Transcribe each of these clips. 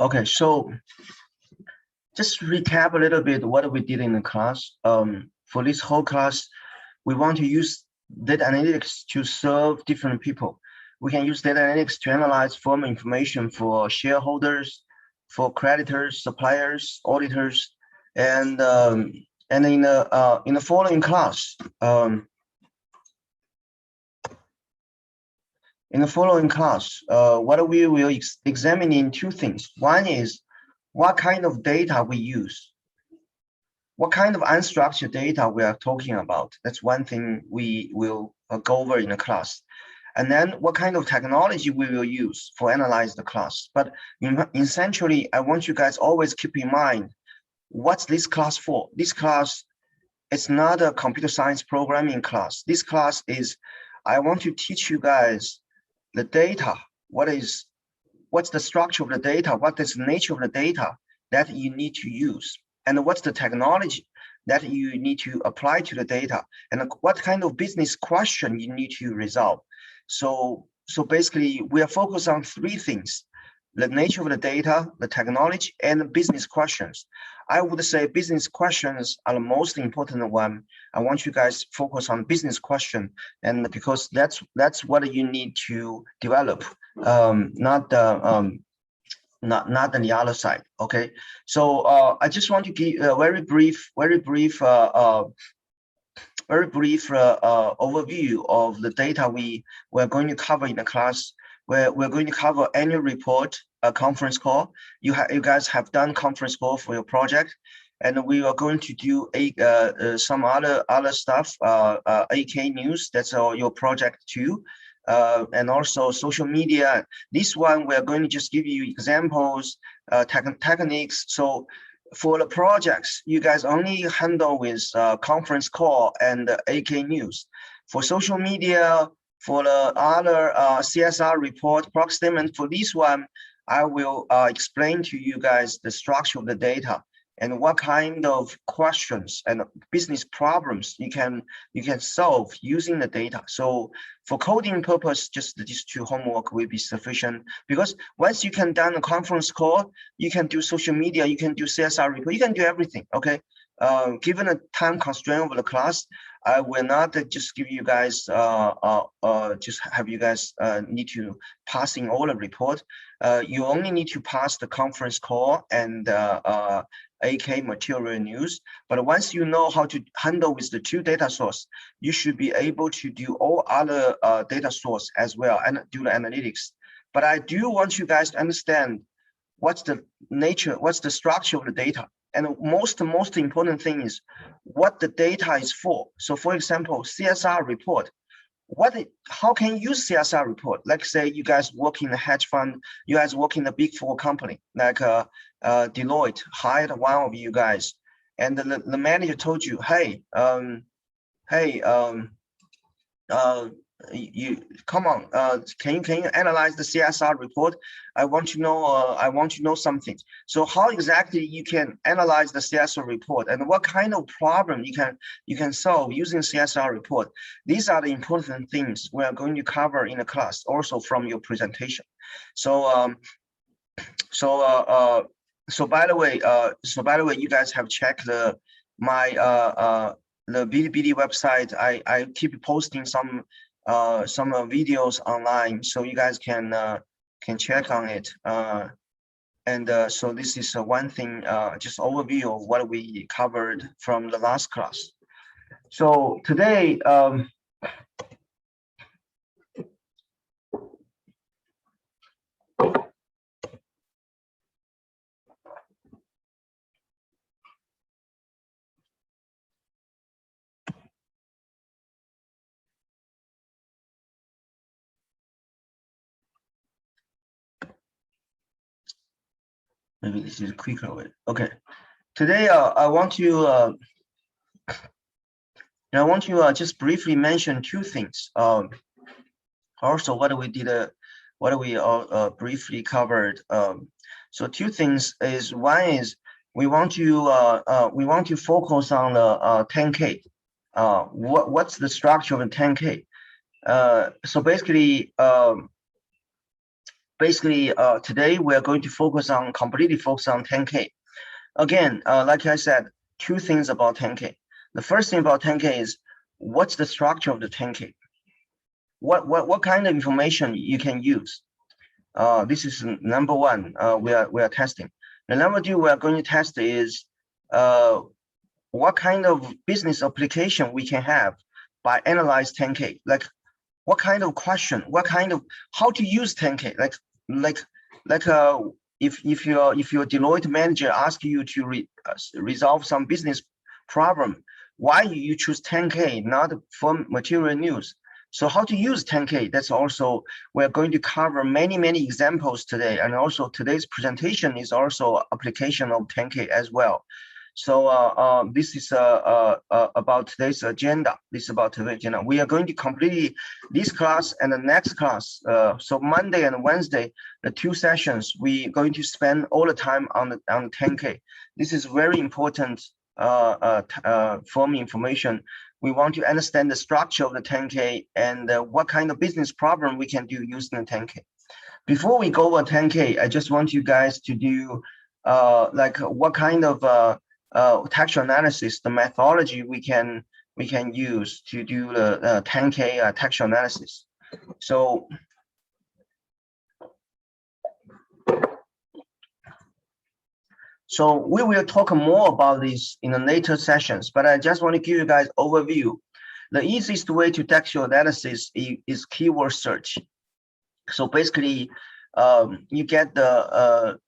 Okay, so just recap a little bit what we did in the class. For this whole class, we want to use data analytics to serve different people. We can use data analytics to analyze firm information for shareholders, for creditors, suppliers, auditors, and in the following class, what we will examine in two things. One is what kind of data we use, what kind of unstructured data we are talking about. That's one thing we will go over in the class. And then what kind of technology we will use for analyze the class. But essentially, I want you guys always keep in mind, what's this class for? This class, it's not a computer science programming class. This class is, I want to teach you guys the data. What's the structure of the data? What is the nature of the data that you need to use? And what's the technology that you need to apply to the data? And what kind of business question you need to resolve? So basically, we are focused on three things: the nature of the data, the technology, and the business questions. I would say business questions are the most important one. I want you guys focus on business question, and because that's what you need to develop, not on the other side. Okay, so I just want to give a very brief overview of the data we're going to cover in the class. We're going to cover annual report, a conference call. You guys have done conference call for your project, and we are going to do some other stuff. AK news, that's your project too, and also social media. This one we're going to just give you examples, techniques. So for the projects, you guys only handle with conference call and AK news. For social media, for the other CSR report, proxy statement, for this one, I will explain to you guys the structure of the data and what kind of questions and business problems you can solve using the data. So for coding purpose, just these two homework will be sufficient, because once you can done a conference call, you can do social media, you can do CSR report, you can do everything. Okay, given the time constraint of the class, I will not just give you guys just have you guys need to pass in all the report. You only need to pass the conference call and AK material news. But once you know how to handle with the two data source, you should be able to do all other data source as well and do the analytics. But I do want you guys to understand what's the nature, what's the structure of the data. And most important thing is what the data is for. So for example, CSR report, how can you use CSR report? Like say you guys work in a hedge fund, you guys work in a big four company, like Deloitte hired one of you guys, and the manager told you, hey, you come on, can you analyze the CSR report? I want to know something. So how exactly you can analyze the CSR report, and what kind of problem you can solve using CSR report? These are the important things we are going to cover in the class, also from your presentation. So by the way, you guys have checked the Bilibili website. I keep posting some videos online, so you guys can check on it. So this is one thing, just overview of what we covered from the last class. So today, maybe this is a quicker way. Okay, today I want to just briefly mention two things. Also, what we did, what we briefly covered. So two things is, one is we want to focus on the 10K. What's the structure of the 10K? So basically basically, today we are going to completely focus on 10K. Again, like I said, two things about 10K. The first thing about 10K is what's the structure of the 10K? What kind of information you can use? This is number one. We are testing. The number two we are going to test is what kind of business application we can have by analyze 10K. Like what kind of question, how to use 10K. If your Deloitte manager asks you to resolve some business problem, why you choose 10K, not for material news? So how to use 10K, that's also, we're going to cover many examples today. And also today's presentation is also application of 10K as well. So this is about today's agenda. We are going to complete this class and the next class. So Monday and Wednesday, the 2 sessions, we're going to spend all the time on 10K. This is very important for me information. We want to understand the structure of the 10K and what kind of business problem we can do using the 10K. Before we go over 10K, I just want you guys to do like what kind of textual analysis, the methodology we can use to do the 10K textual analysis. So we will talk more about this in the later sessions, but I just want to give you guys overview. The easiest way to textual analysis is keyword search. So basically, you get the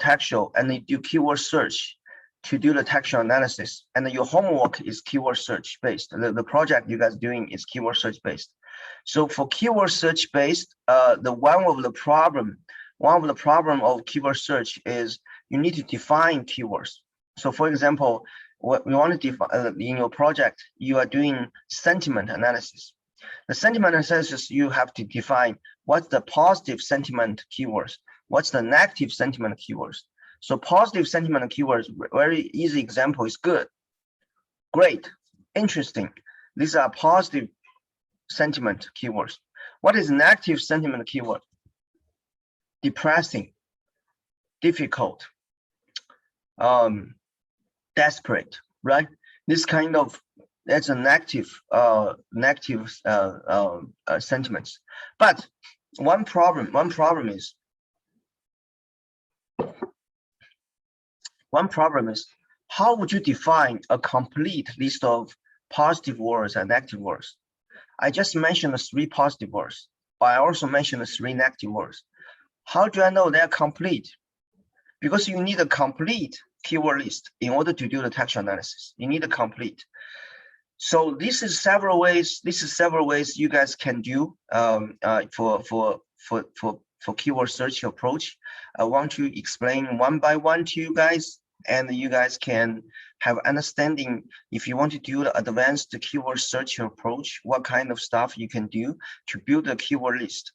textual and you do keyword search to do the textual analysis, and your homework is keyword search based. The project you guys doing is keyword search based. So for keyword search based, one of the problem of keyword search is you need to define keywords. So for example, what we want to define in your project, you are doing sentiment analysis. The sentiment analysis, you have to define what's the positive sentiment keywords, what's the negative sentiment keywords. So positive sentiment keywords, very easy example is good, great, interesting. These are positive sentiment keywords. What is negative sentiment keyword? Depressing, difficult, desperate, right? This kind of, that's a negative sentiments. But one problem is how would you define a complete list of positive words and negative words? I just mentioned the 3 positive words, but I also mentioned the 3 negative words. How do I know they're complete? Because you need a complete keyword list in order to do the textual analysis. You need a complete. So this is several ways you guys can do for keyword search approach. I want to explain one by one to you guys, and you guys can have understanding if you want to do the advanced keyword search approach, what kind of stuff you can do to build a keyword list.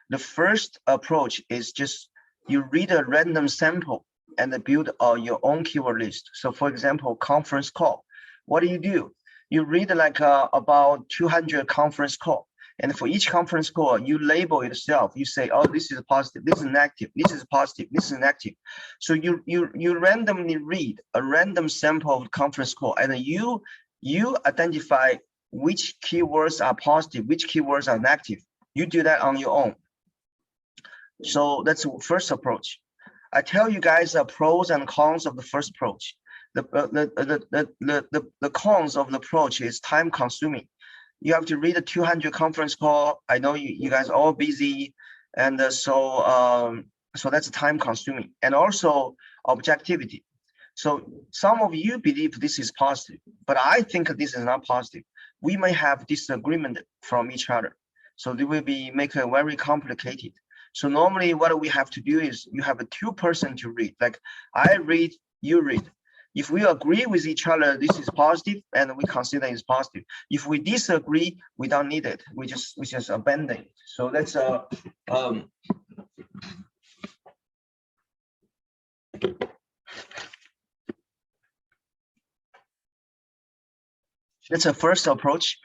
The first approach is just you read a random sample and build your own keyword list. So for example, conference call. What do? You read like about 200 conference call. And for each conference call, you label it yourself. You say, oh, this is positive, this is negative, this is positive, this is negative. So you randomly read a random sample of conference call, and you identify which keywords are positive, which keywords are negative. You do that on your own. So that's the first approach. I tell you guys the pros and cons of the first approach. The cons of the approach is time consuming. You have to read a 200 conference call. I know you guys are all busy, and so that's time consuming, and also objectivity. So some of you believe this is positive, but I think this is not positive. We may have disagreement from each other, so they will make it very complicated. So normally what we have to do is you have a 2-person to read, like I read, you read. If we agree with each other, this is positive, and we consider it's positive. If we disagree, we don't need it. We just abandon it. So that's a first approach.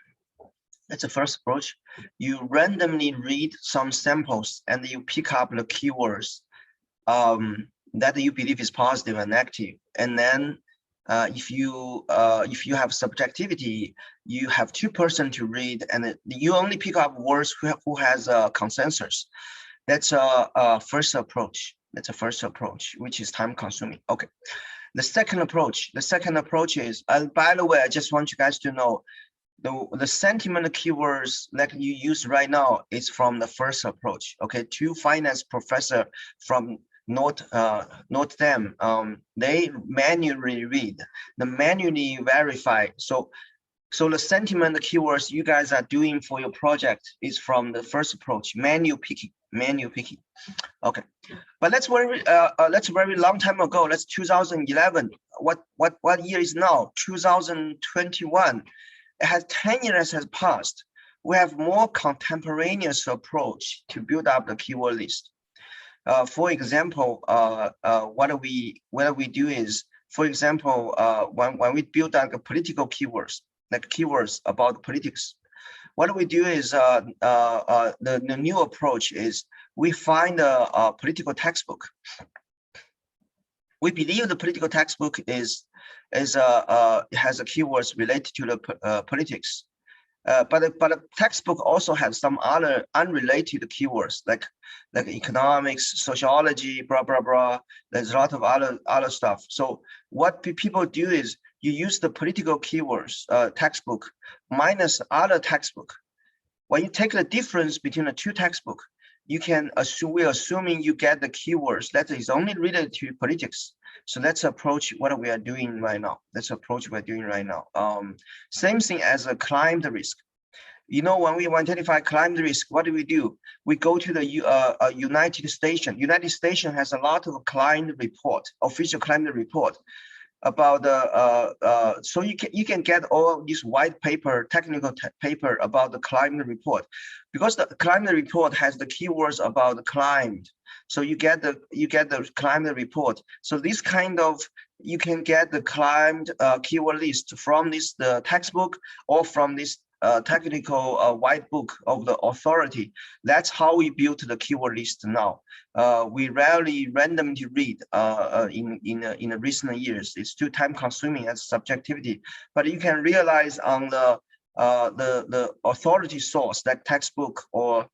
That's the first approach. You randomly read some samples and you pick up the keywords that you believe is positive and negative. And then if you have subjectivity, you have two persons to read, and you only pick up words who has a consensus. That's a first approach. That's a first approach, which is time consuming. Okay. The second approach is, and by the way, I just want you guys to know, the sentiment keywords like you use right now is from the first approach. Okay, two finance professor from Notre Dame, they manually read, the manually verify. So the sentiment keywords you guys are doing for your project is from the first approach, manual picking. Okay, but that's very long time ago. That's 2011. What year is now? 2021. It has 10 years has passed. We have more contemporaneous approach to build up the keyword list. For example, what we do is, for example, when we build up the political keywords, like keywords about politics, what we do is the new approach is we find a political textbook. We believe the political textbook has a keywords related to the politics, but the textbook also has some other unrelated keywords like economics, sociology, blah blah blah. There's a lot of other stuff. So what people do is you use the political keywords textbook minus other textbook. When you take the difference between the two textbooks, you can assume, we're assuming you get the keywords that is only related to politics. So let's approach what we are doing right now. Same thing as a climate risk. You know, when we identify climate risk, what do? We go to the United States. United States has a lot of climate report, official climate report about the so you can get all this white paper, technical paper about the climate report, because the climate report has the keywords about the climate. So you get the climate report. So this kind of, you can get the climate keyword list from this the textbook or from this technical white book of the authority. That's how we built the keyword list now. We rarely randomly read in the recent years. It's too time consuming as subjectivity, but you can realize on the authority source, like textbook or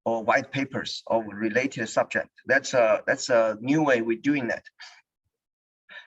white papers of related subject. That's a new way we're doing that.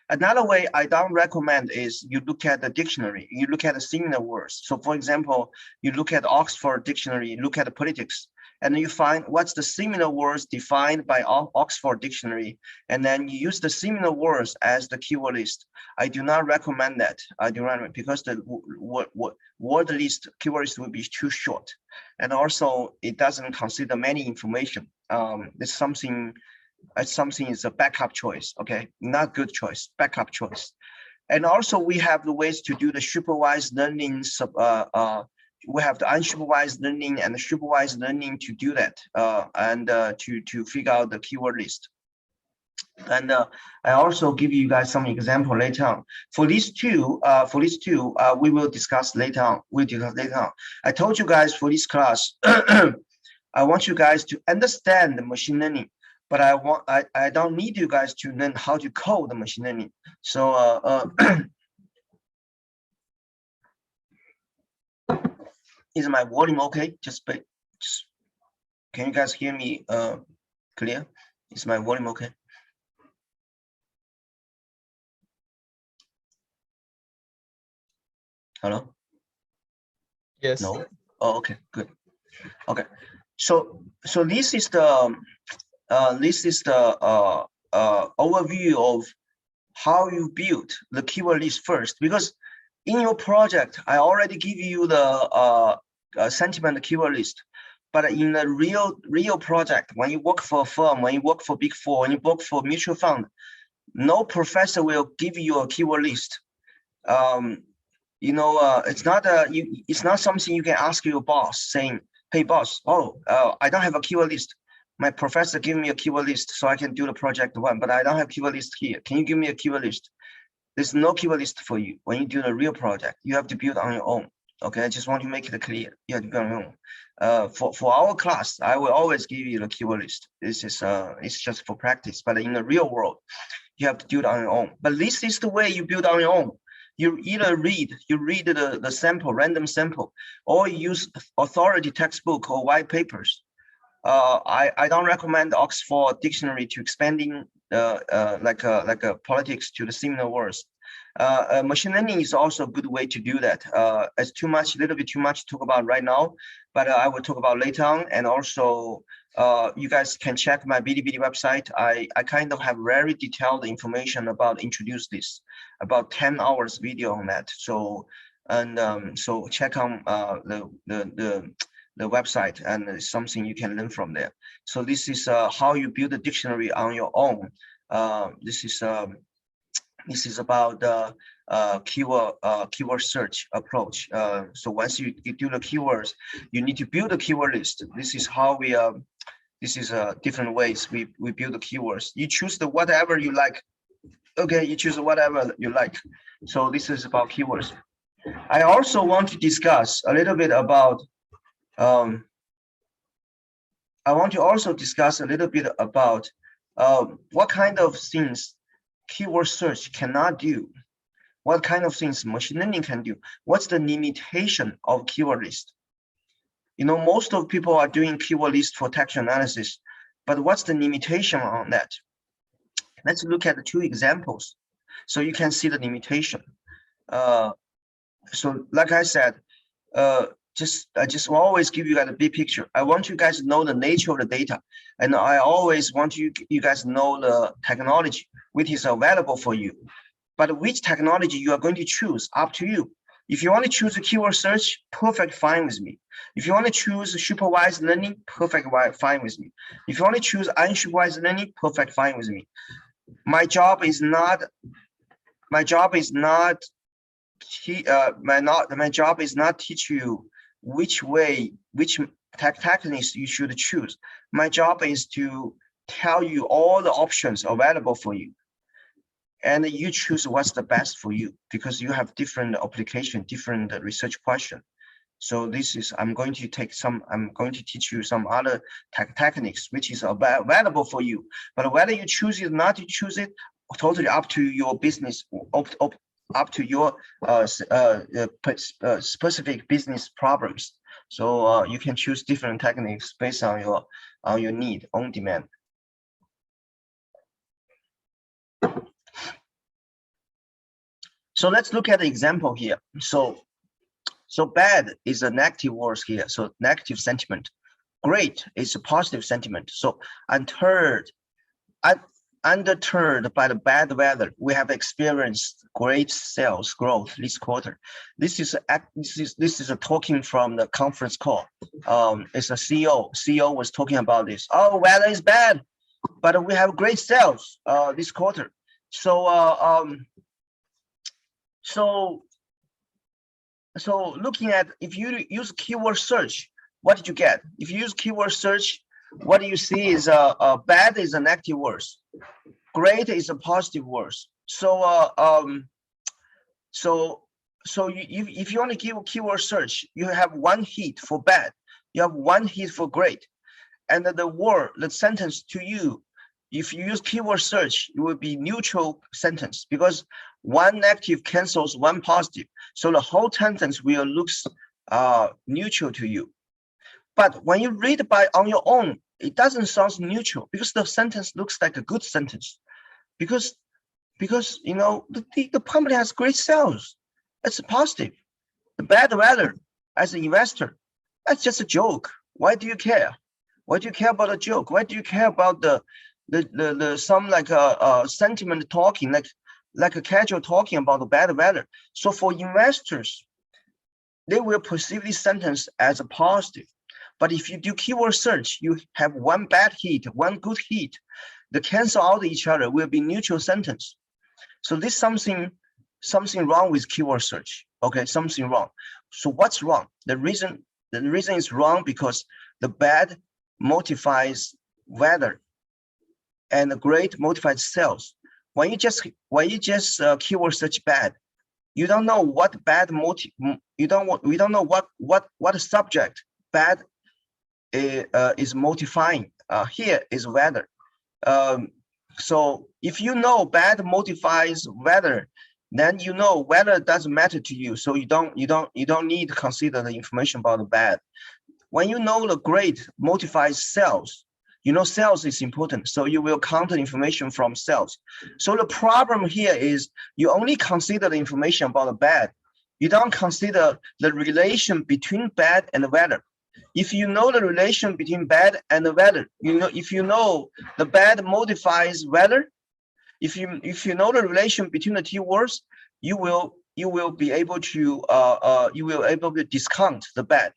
Another way I don't recommend is you look at the dictionary, you look at the similar words. So for example, you look at Oxford Dictionary, you look at the politics, and you find what's the similar words defined by Oxford Dictionary, and then you use the similar words as the keyword list. I do not recommend that. I do not, because the word list, keyword list will be too short. And also it doesn't consider many information. It's something is a backup choice, okay? Not good choice, backup choice. And also we have the ways to do the supervised learning, we have the unsupervised learning and the supervised learning to do that, and to figure out the keyword list. And I also give you guys some example later on. For these two, we will discuss later on. I told you guys for this class, I want you guys to understand the machine learning, but I don't need you guys to learn how to code the machine learning. So is my volume okay? Just can you guys hear me clear? Is my volume okay? Hello? Yes. No? Oh, okay, good. Okay. So this is the overview of how you build the keyword list first, because in your project, I already give you the sentiment keyword list. But in the real project, when you work for a firm, when you work for Big Four, when you work for mutual fund, no professor will give you a keyword list. You know, it's not something you can ask your boss saying, "Hey boss, I don't have a keyword list. My professor gave me a keyword list so I can do the project one, but I don't have keyword list here. Can you give me a keyword list?" There's no keyword list for you when you do the real project. You have to build on your own. Okay, I just want to make it clear. Yeah, for our class, I will always give you the keyword list. This is it's just for practice, but in the real world, you have to do it on your own. But this is the way you build on your own. You either read the sample, random sample, or you use authority textbook or white papers. I don't recommend Oxford Dictionary to expanding like a politics to the similar words. Machine learning is also a good way to do that. It's a little bit too much to talk about right now, but I will talk about later on. And also, you guys can check my Bilibili website. I kind of have very detailed information about introduce this, about 10 hours video on that. So so check on the website, and it's something you can learn from there. So this is how you build a dictionary on your own. This is about the keyword search approach. So once you do the keywords, you need to build a keyword list. This is how we this is different ways we build the keywords. You choose the whatever you like. Okay, you choose whatever you like. So this is about keywords. I also want to discuss a little bit about I want to also discuss a little bit about what kind of things keyword search cannot do, what kind of things machine learning can do, what's the limitation of keyword list. You know, most of people are doing keyword list for text analysis, but what's the limitation on that? Let's look at the two examples so you can see the limitation. So like I said, I just always give you guys a big picture. I want you guys to know the nature of the data, and I always want you guys to know the technology which is available for you. But which technology you are going to choose, up to you. If you want to choose a keyword search, perfect, fine with me. If you want to choose supervised learning, perfect, fine with me. If you want to choose unsupervised learning, perfect, fine with me. My job is not teach you which techniques you should choose. My job is to tell you all the options available for you, and you choose what's the best for you, because you have different application, different research question. So this is, I'm going to teach you some other techniques which is available for you, but whether you choose it or not to choose it, totally up to your business, up to your specific business problems. So you can choose different techniques based on your need, on demand. So let's look at the example here. So bad is a negative word here, so negative sentiment. Great is a positive sentiment. So undeterred by the bad weather, we have experienced great sales growth this quarter. This is a talking from the conference call. It's a CEO. CEO was talking about this. Oh, weather is bad, but we have great sales this quarter. So looking at, if you use keyword search, what did you get? If you use keyword search, what do you see is bad is a negative word, great is a positive word. If you want to give a keyword search, you have one hit for bad, you have one hit for great, and the sentence to you, if you use keyword search, it will be neutral sentence, because one negative cancels one positive. So the whole sentence will look neutral to you. But when you read on your own, it doesn't sound neutral, because the sentence looks like a good sentence. Because you know, the company has great sales. That's positive. The bad weather, as an investor, that's just a joke. Why do you care? Why do you care about a joke? Why do you care about the some like a sentiment talking, like a casual talking about the bad weather? So for investors, they will perceive this sentence as a positive. But if you do keyword search, you have one bad hit, one good hit. The cancel out each other will be neutral sentence. So this something wrong with keyword search. Okay, something wrong. So what's wrong? The reason is wrong because the bad motivates weather, and the great motivates sales. When you just keyword search bad, You don't know what bad motive. We don't know what subject bad is motifying. Here is weather. So if you know bad motifies weather, then you know weather doesn't matter to you. So you don't need to consider the information about the bad. When you know the great motifies sales, you know sales is important. So you will count the information from sales. So the problem here is you only consider the information about the bad. You don't consider the relation between bad and the weather. If you know the relation between bad and the weather, if you know the bad modifies weather, if you know the relation between the two words, you will be able to discount the bad.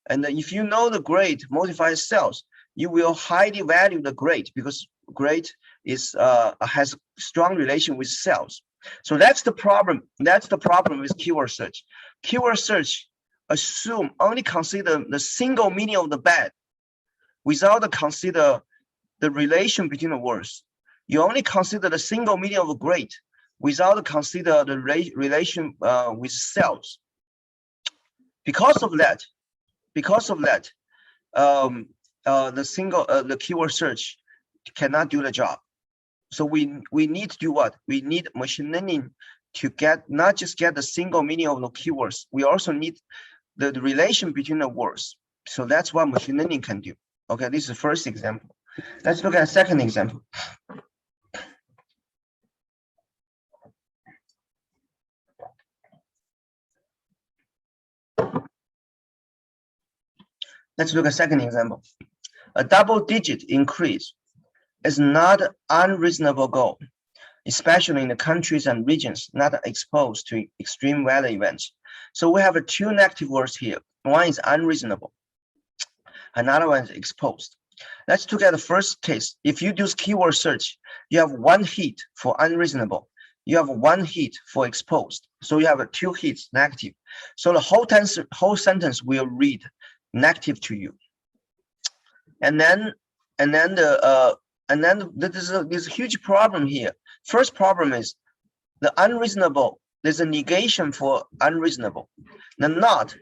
And if you know the great modifies sales, you will highly value the great because great is has strong relation with sales. So that's the problem. That's the problem with keyword search. Keyword search only consider the single meaning of the bad without consider the relation between the words. You only consider the single meaning of great without consider the relation with sales. Because of that, the keyword search cannot do the job. So we need to do what? We need machine learning to not just get the single meaning of the keywords. We also need the relation between the words. So that's what machine learning can do. Okay, this is the first example. Let's look at a second example. Let's look at a second example. A double-digit increase is not an unreasonable goal, especially in the countries and regions not exposed to extreme weather events. So we have two negative words here. One is unreasonable. Another one is exposed. Let's look at the first case. If you do keyword search, you have one hit for unreasonable. You have one hit for exposed. So you have two hits, negative. So the whole sentence will read negative to you. And then there's a huge problem here. First problem is the unreasonable. There's a negation for unreasonable. The not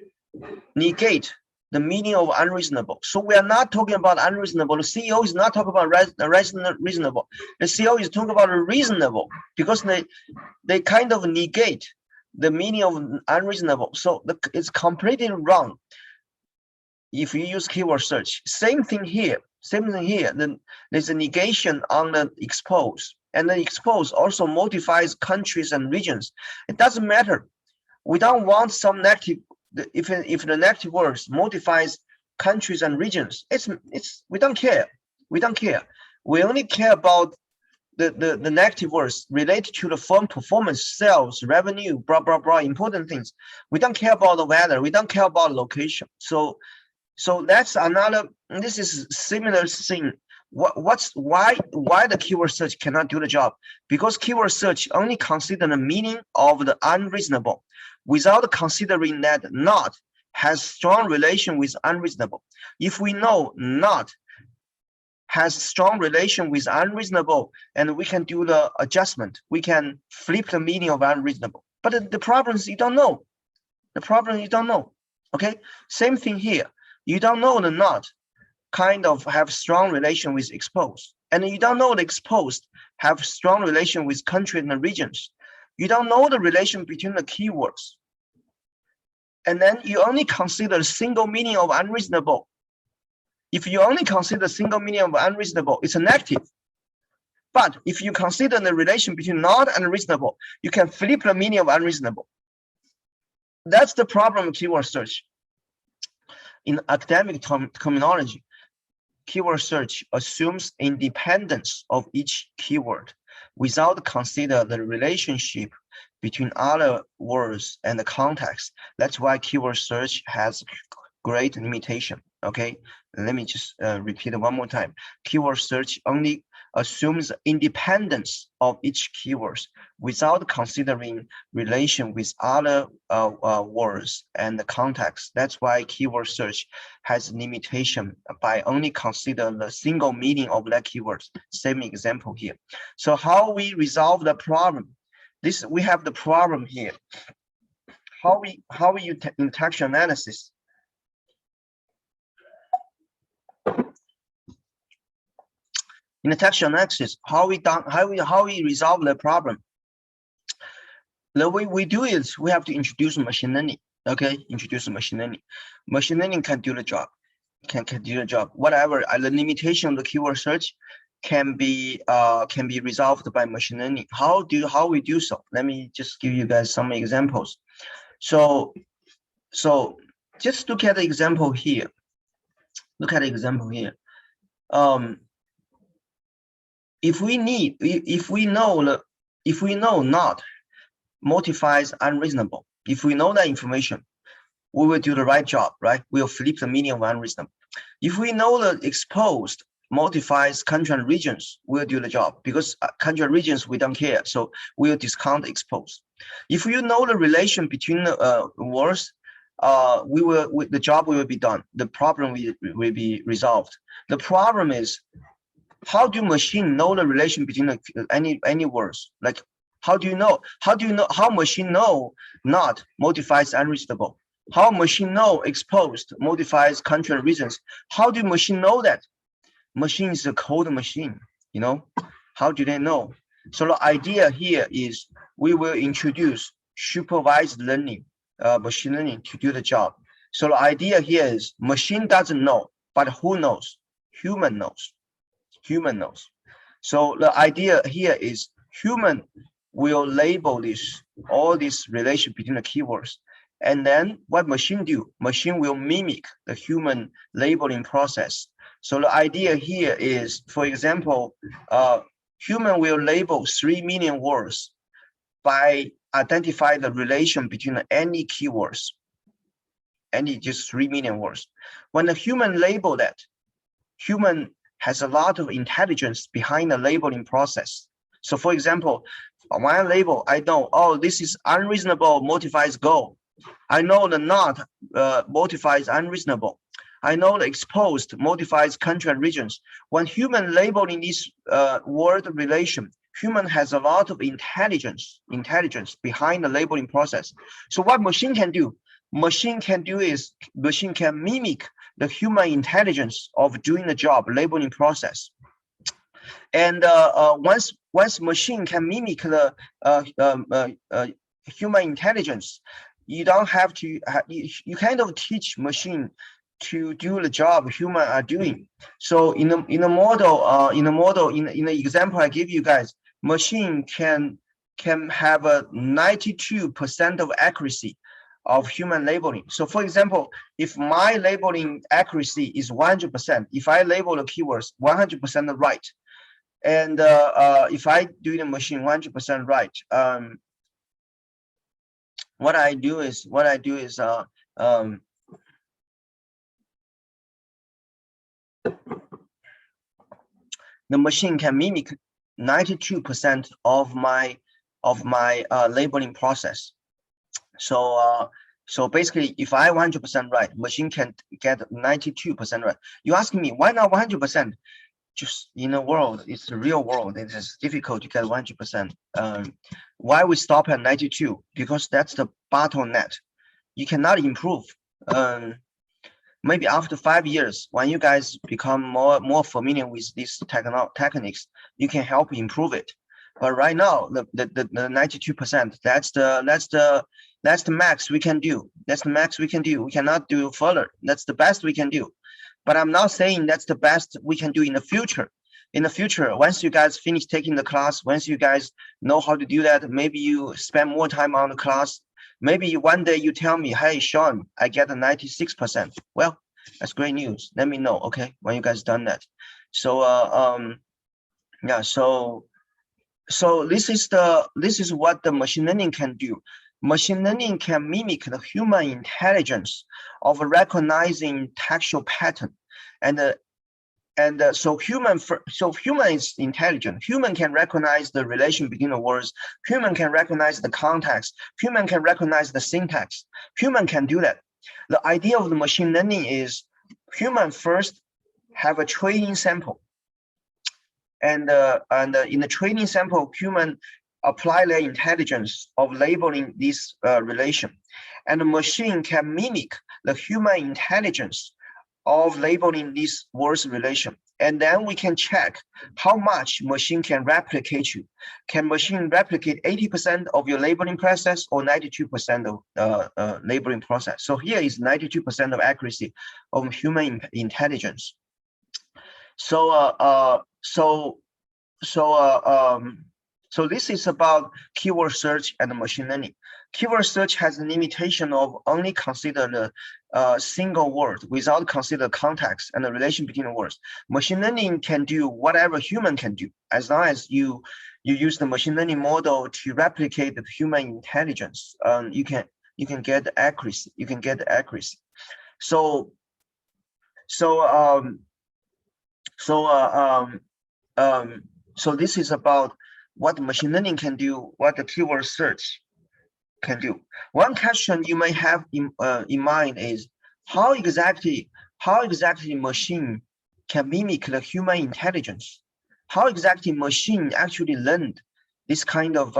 negate the meaning of unreasonable. So we are not talking about unreasonable. The CEO is not talking about reasonable. The CEO is talking about reasonable because they kind of negate the meaning of unreasonable. So it's completely wrong. If you use keyword search, same thing here. Then there's a negation on the expose, and the expose also modifies countries and regions. It doesn't matter. We don't want some negative. If the negative words modifies countries and regions, we don't care. We don't care. We only care about the negative words related to the firm performance, sales, revenue, blah blah blah, important things. We don't care about the weather. We don't care about location. So that's another. This is similar thing. Why the keyword search cannot do the job? Because keyword search only consider the meaning of the unreasonable, without considering that not has strong relation with unreasonable. If we know not has strong relation with unreasonable, and we can do the adjustment, we can flip the meaning of unreasonable. But the problem is you don't know. The problem you don't know. Okay, same thing here. You don't know the not kind of have strong relation with exposed, and you don't know the exposed have strong relation with country and the regions. You don't know the relation between the keywords, and then you only consider single meaning of unreasonable. If you only consider single meaning of unreasonable, it's a negative. But if you consider the relation between not and reasonable, you can flip the meaning of unreasonable. That's the problem of keyword search. In academic terminology, keyword search assumes independence of each keyword without consider the relationship between other words and the context. That's why keyword search has great limitation. Okay, let me just repeat it one more time. Keyword search only assumes independence of each keyword without considering relation with other words and the context. That's why keyword search has limitation by only consider the single meaning of that keyword. Same example here. So how we resolve the problem? This we have the problem here. How we in text analysis? In the text analysis, how we resolve the problem? The way we do is we have to introduce machine learning. Okay, introduce machine learning. Machine learning can do the job. Can do the job. Whatever the limitation of the keyword search can be resolved by machine learning. How we do so? Let me just give you guys some examples. So just look at the example here. Look at the example here. If we know not modifies unreasonable, if we know that information, we will do the right job, right? We'll flip the meaning of unreasonable. If we know the exposed modifies country and regions, we'll do the job, because country and regions we don't care, so we'll discount exposed. If you know the relation between the words, the job will be done. The problem will be resolved. The problem is, how do machine know the relation between any words? Like, how do you know how machine know not modifies unreasonable? How machine know exposed modifies country and regions? How do machine know that? Machine is a code machine, you know. How do they know? So the idea here is we will introduce supervised learning, machine learning to do the job. So the idea here is machine doesn't know, but who knows? Human knows. Human knows. So the idea here is human will label all this relation between the keywords. And then what machine do? Machine will mimic the human labeling process. So the idea here is, for example, human will label 3 million words by identify the relation between any keywords, just 3 million words. When the human label that, human has a lot of intelligence behind the labeling process. So for example, when I label, I know, oh, this is unreasonable modifies go. I know the not modifies unreasonable. I know the exposed modifies country and regions. When human labeling this word relation, human has a lot of intelligence behind the labeling process. So what machine can do? Machine can mimic the human intelligence of doing the job, labeling process. And once machine can mimic the human intelligence, you don't have to. You kind of teach machine to do the job human are doing. So in the model, in the example I give you guys, machine can have a 92% of accuracy of human labeling. So for example, if my labeling accuracy is 100%, if I label the keywords 100% right, and if I do the machine 100% right, what I do is the machine can mimic 92% of my labeling process. So so basically, if I 100% right, machine can get 92% right. You ask me why not 100%? Just in the world, it's the real world. It is difficult to get 100%. Why we stop at 92? Because that's the bottleneck. You cannot improve. Maybe after 5 years, when you guys become more familiar with these techniques, you can help improve it. But right now, the 92%, that's the max we can do. That's the max we can do. We cannot do further. That's the best we can do. But I'm not saying that's the best we can do in the future. In the future, once you guys finish taking the class, once you guys know how to do that, maybe you spend more time on the class. Maybe one day you tell me, hey, Sean, I get a 96%. Well, that's great news. Let me know, okay, when you guys done that. So yeah, so this is what the machine learning can do. Machine learning can mimic the human intelligence of recognizing textual pattern, so human is intelligent. Human can recognize the relation between the words. Human can recognize the context. Human can recognize the syntax. Human can do that. The idea of the machine learning is human first have a training sample, and in the training sample, human apply their intelligence of labeling this relation. And the machine can mimic the human intelligence of labeling this words relation. And then we can check how much machine can replicate you. Can machine replicate 80% of your labeling process or 92% of labeling process? So here is 92% of accuracy of human intelligence. So so this is about keyword search and machine learning. Keyword search has a limitation of only consider the single word without consider context and the relation between the words. Machine learning can do whatever human can do, as long as you use the machine learning model to replicate the human intelligence. You can get the accuracy. You can get the accuracy. So this is about what machine learning can do, what the keyword search can do. One question you may have in mind is how exactly machine can mimic the human intelligence? How exactly machine actually learned this kind of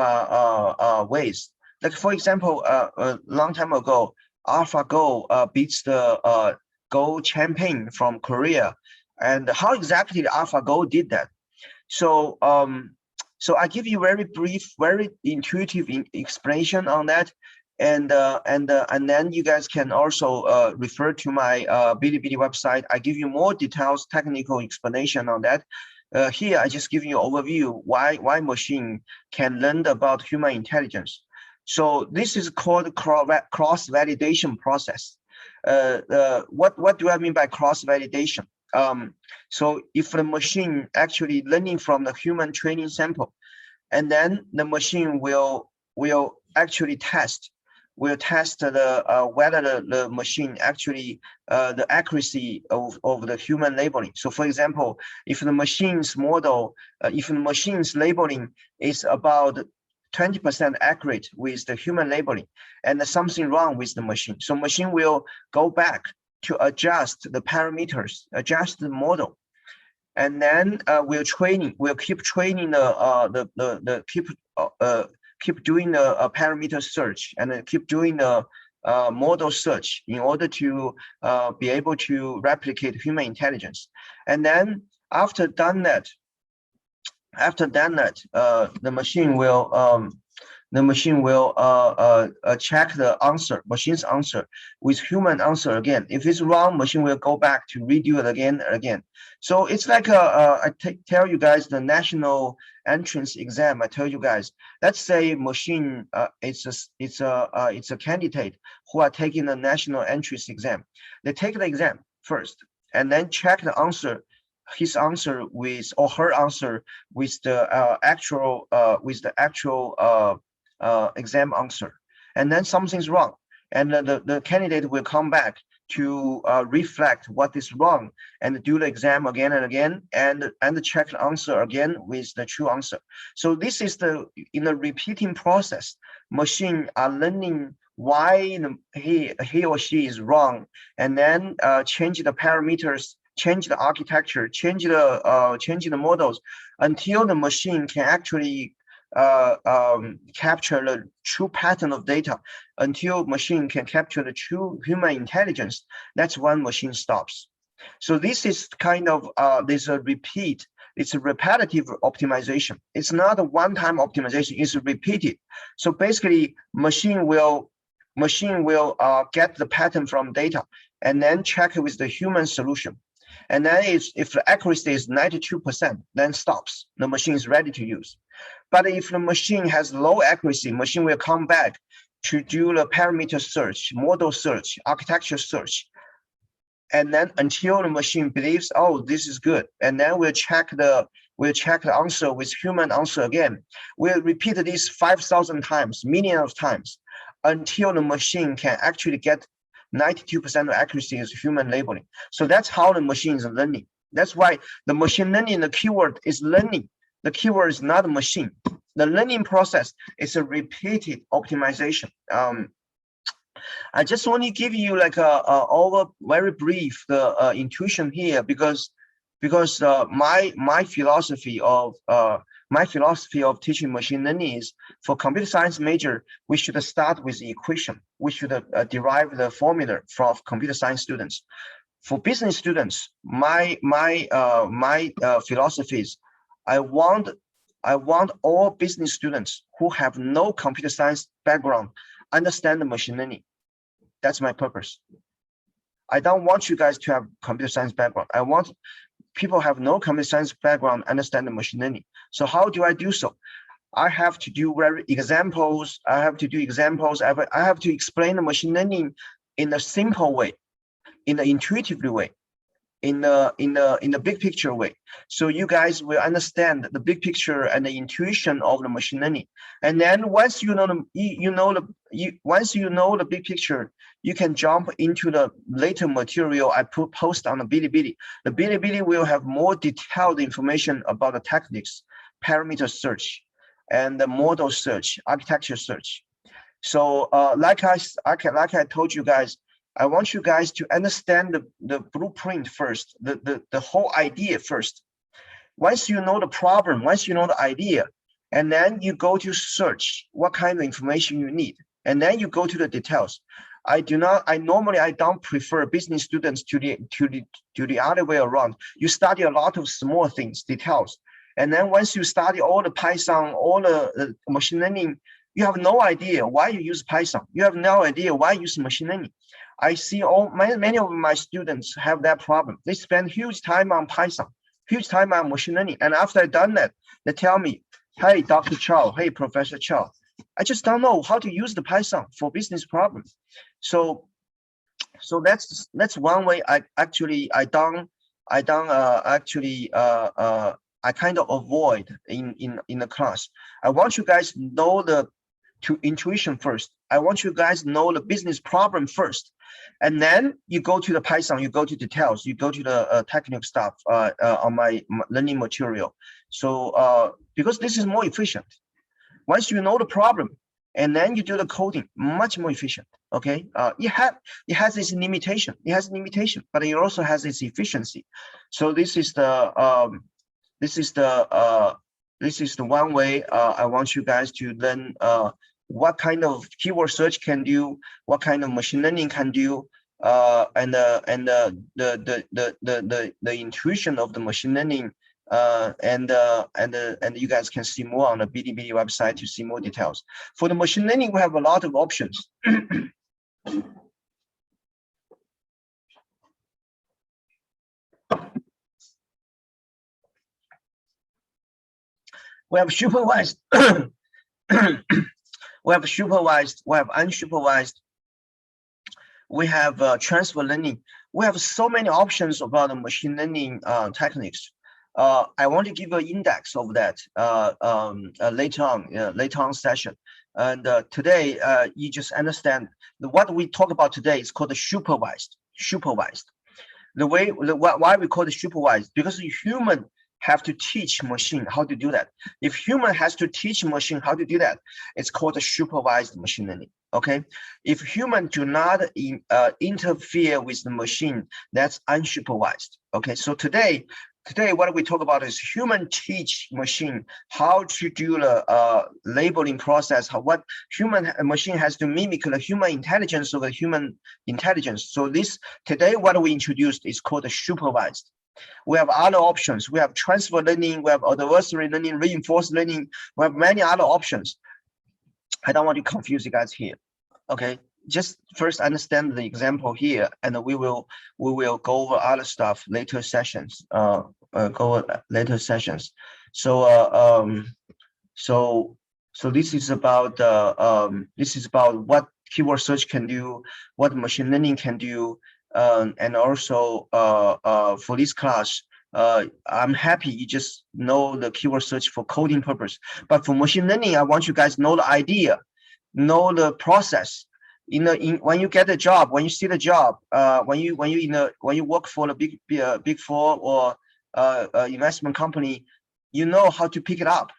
ways? Like for example, a long time ago, AlphaGo beats the Go champion from Korea. And how exactly the AlphaGo did that? So so I give you very brief, very intuitive explanation on that, and then you guys can also refer to my Bilibili website. I give you more details, technical explanation on that. Here I just give you an overview why machine can learn about human intelligence. So this is called cross validation process. What do I mean by cross validation? So if the machine actually learning from the human training sample, and then the machine will actually test the whether the machine actually the accuracy of the human labeling. So for example, if the machine's model, if the machine's labeling is about 20% accurate with the human labeling, and there's something wrong with the machine, so machine will go back to adjust the parameters, adjust the model, and then we'll keep training keep doing the parameter search, and then keep doing the model search in order to be able to replicate human intelligence. And then after done that, the machine will check the answer, machine's answer with human answer again. If it's wrong, machine will go back to redo it again and again. So it's like I tell you guys the national entrance exam. I tell you guys, let's say machine it's a candidate who are taking the national entrance exam. They take the exam first and then check the answer, his answer with or her answer with the actual exam answer, and then something's wrong, and the candidate will come back to reflect what is wrong and do the exam again and again, and check the answer again with the true answer. So this is in the repeating process, machine are learning why he or she is wrong, and then change the parameters, change the architecture, change the models until the machine can actually capture the true pattern of data, until machine can capture the true human intelligence. That's when machine stops. So this is kind of there's a repeat. It's a repetitive optimization. It's not a one-time optimization. It's repeated. So basically, machine will get the pattern from data and then check it with the human solution. And then if the accuracy is 92%, then stops. The machine is ready to use. But if the machine has low accuracy, machine will come back to do the parameter search, model search, architecture search, and then until the machine believes, oh, this is good, and then we'll check the answer with human answer again. We'll repeat this 5,000 times, millions of times, until the machine can actually get 92% of accuracy is human labeling. So that's how the machine is learning. That's why the machine learning, the keyword is learning. The keyword is not a machine. The learning process is a repeated optimization. I just want to give you like a very brief intuition here, because my philosophy of My philosophy of teaching machine learning is, for computer science major, we should start with the equation. We should derive the formula from computer science students. For business students, my philosophy is, I want all business students who have no computer science background understand the machine learning. That's my purpose. I don't want you guys to have computer science background. I want people have no computer science background understand the machine learning. So how do I do so? I have to do examples. I have to do examples. I have to explain the machine learning in a simple way, in an intuitive way, in the big picture way. So you guys will understand the big picture and the intuition of the machine learning. And then once you know once you know the big picture, you can jump into the later material I post on the Bilibili. The Bilibili will have more detailed information about the techniques, parameter search, and the model search, architecture search. So like I told you guys, I want you guys to understand the blueprint first, the whole idea first. Once you know the problem, once you know the idea, and then you go to search what kind of information you need, and then you go to the details. I normally don't prefer business students to the other way around. You study a lot of small things, details, and then once you study all the Python, all the machine learning, you have no idea why you use Python. You have no idea why you use machine learning. I see many of my students have that problem. They spend huge time on Python, huge time on machine learning. And after I've done that, they tell me, hey, Dr. Chow, hey, Professor Chow, I just don't know how to use the Python for business problems. So that's one way I kind of avoid in the class. I want you guys to know the intuition first. I want you guys to know the business problem first. And then you go to the Python, you go to details, you go to the technical stuff on my learning material. So because this is more efficient. Once you know the problem, and then you do the coding, much more efficient. Okay, it has its limitation. It has limitation, but it also has its efficiency. So this is the one way I want you guys to learn what kind of keyword search can do, what kind of machine learning can do, and the intuition of the machine learning, and you guys can see more on the Bilibili website to see more details. For the machine learning, we have a lot of options. We have supervised, we have supervised, we have unsupervised, we have transfer learning. We have so many options about the machine learning techniques. I want to give an index of that later on session. And today, you just understand what we talk about today is called the supervised. Why we call it supervised, because the human have to teach machine how to do that. If human has to teach machine how to do that, it's called a supervised machine learning. Okay, if human do not interfere with the machine, that's unsupervised. Okay, so today what we talk about is human teach machine how to do the labeling process, what machine has to mimic the human intelligence of the human intelligence. So today what we introduced is called a supervised. We have other options. We have transfer learning, we have adversary learning, reinforced learning, we have many other options. I don't want to confuse you guys here. Okay, just first understand the example here, and we will go over other stuff later sessions. So this is about what keyword search can do, what machine learning can do, and also for this class, I'm happy you just know the keyword search for coding purpose. But for machine learning, I want you guys to know the idea, know the process. When you get a job, when you see the job, when you work for a big four or investment company, you know how to pick it up.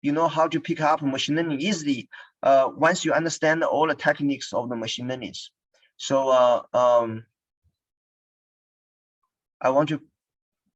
You know how to pick up machine learning easily once you understand all the techniques of the machine learning. So I want to